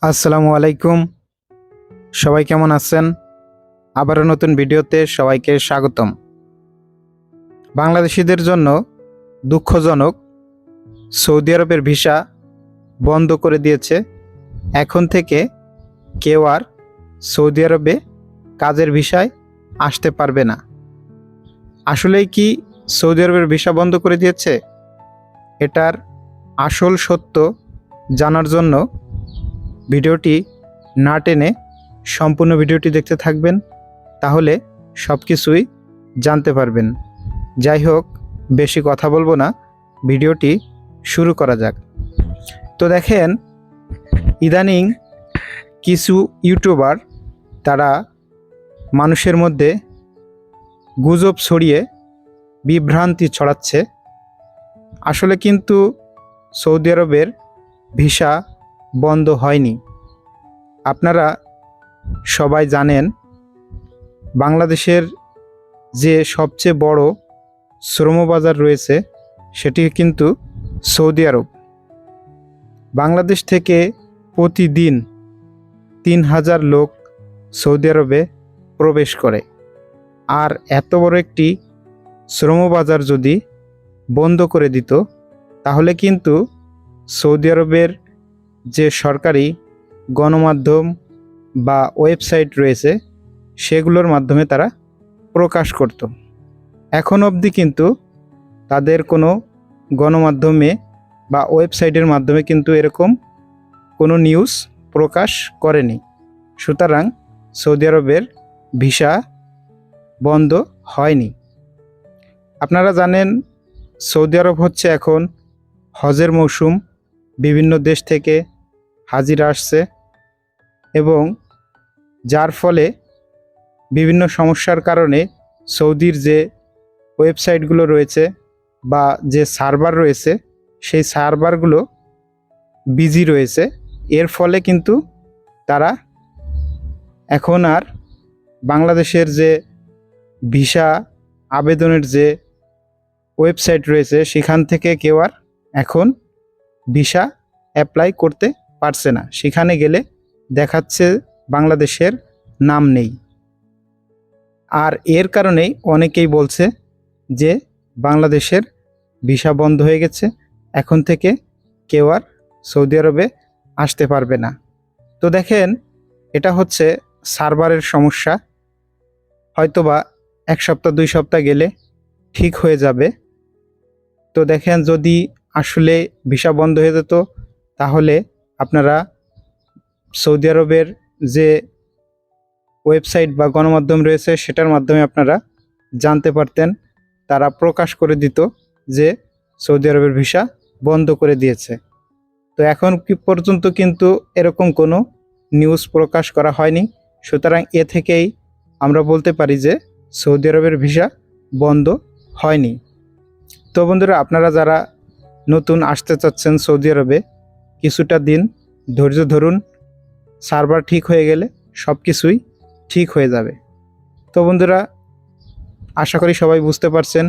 আসসালামু আলাইকুম। সবাই কেমন আছেন? আবারও নতুন ভিডিওতে সবাইকে স্বাগতম। বাংলাদেশিদের জন্য দুঃখজনক, সৌদি আরবের ভিসা বন্ধ করে দিয়েছে। এখন থেকে কেউ আর সৌদি আরবে কাজের ভিসায় আসতে পারবে না। আসলেই কি সৌদি আরবের ভিসা বন্ধ করে দিয়েছে? এটার আসল সত্য জানার জন্য ভিডিওটি না টেনে সম্পূর্ণ ভিডিওটি দেখতে থাকবেন, তাহলে সব কিছুই জানতে পারবেন। যাই হোক, বেশি কথা বলবো না, ভিডিওটি শুরু করা যাক। তো দেখেন, ইদানিং কিছু ইউটিউবার তারা মানুষের মধ্যে গুজব ছড়িয়ে বিভ্রান্তি ছড়াচ্ছে। আসলে কিন্তু সৌদি আরবের ভিসা বন্ধ হয়নি। আপনারা সবাই জানেন, বাংলাদেশের যে সবচেয়ে বড় শ্রমবাজার রয়েছে সেটি কিন্তু সৌদি আরব। বাংলাদেশ থেকে প্রতিদিন ৩,০০০ লোক সৌদি আরবে প্রবেশ করে। আর এত বড় একটি শ্রমবাজার যদি বন্ধ করে দিত, তাহলে কিন্তু সৌদি আরবের যে সরকারি গণমাধ্যম বা ওয়েবসাইট রয়েছে সেগুলোর মাধ্যমে তারা প্রকাশ করত। এখন অবধি কিন্তু তাদের কোনো গণমাধ্যমে বা ওয়েবসাইটের মাধ্যমে কিন্তু এরকম কোনো নিউজ প্রকাশ করেনি। সুতরাং সৌদি আরবের ভিসা বন্ধ হয়নি। আপনারা জানেন, সৌদি আরব হচ্ছে এখন হজের মৌসুম। বিভিন্ন দেশ থেকে হাজিরা আসছে এবং যার ফলে বিভিন্ন সমস্যার কারণে সৌদির যে ওয়েবসাইটগুলো রয়েছে বা যে সার্ভার রয়েছে সেই সার্ভারগুলো বিজি রয়েছে। এর ফলে কিন্তু তারা এখন আর বাংলাদেশের যে ভিসা আবেদনের যে ওয়েবসাইট রয়েছে সেখান থেকে কেউ আর এখন ভিসা অ্যাপ্লাই করতে পারছে না। সেখানে গেলে দেখাচ্ছে বাংলাদেশের নাম নেই। আর এর কারণেই অনেকেই বলছে যে বাংলাদেশের ভিসা বন্ধ হয়ে গেছে, এখন থেকে কেউ আর সৌদি আরবে আসতে পারবে না। তো দেখেন, এটা হচ্ছে সার্ভারের সমস্যা। হয়তোবা 1 সপ্তাহ 2 সপ্তাহ গেলে ঠিক হয়ে যাবে। তো দেখেন, যদি আসলে ভিসা বন্ধ হয়ে যেত তাহলে আপনারা সৌদি আরবের যে ওয়েবসাইট বা গণমাধ্যম রয়েছে সেটার মাধ্যমে আপনারা জানতে পারতেন। তারা প্রকাশ করে দিত যে সৌদি আরবের ভিসা বন্ধ করে দিয়েছে। তো এখন কি পর্যন্ত কিন্তু এরকম কোনো নিউজ প্রকাশ করা হয়নি। সুতরাং এ থেকেই আমরা বলতে পারি যে সৌদি আরবের ভিসা বন্ধ হয়নি। তো বন্ধুরা, আপনারা যারা নতুন আসতে চাচ্ছেন সৌদি আরবে, কিছুটা দিন ধৈর্য ধরুন। সার্ভার ঠিক হয়ে গেলে সব কিছুই ঠিক হয়ে যাবে। তো বন্ধুরা, আশা করি সবাই বুঝতে পারছেন।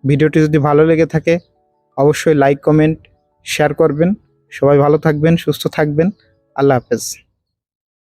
ভিডিওটি যদি ভালো লেগে থাকে অবশ্যই লাইক, কমেন্ট, শেয়ার করবেন। সবাই ভালো থাকবেন, সুস্থ থাকবেন। আল্লাহ হাফেজ।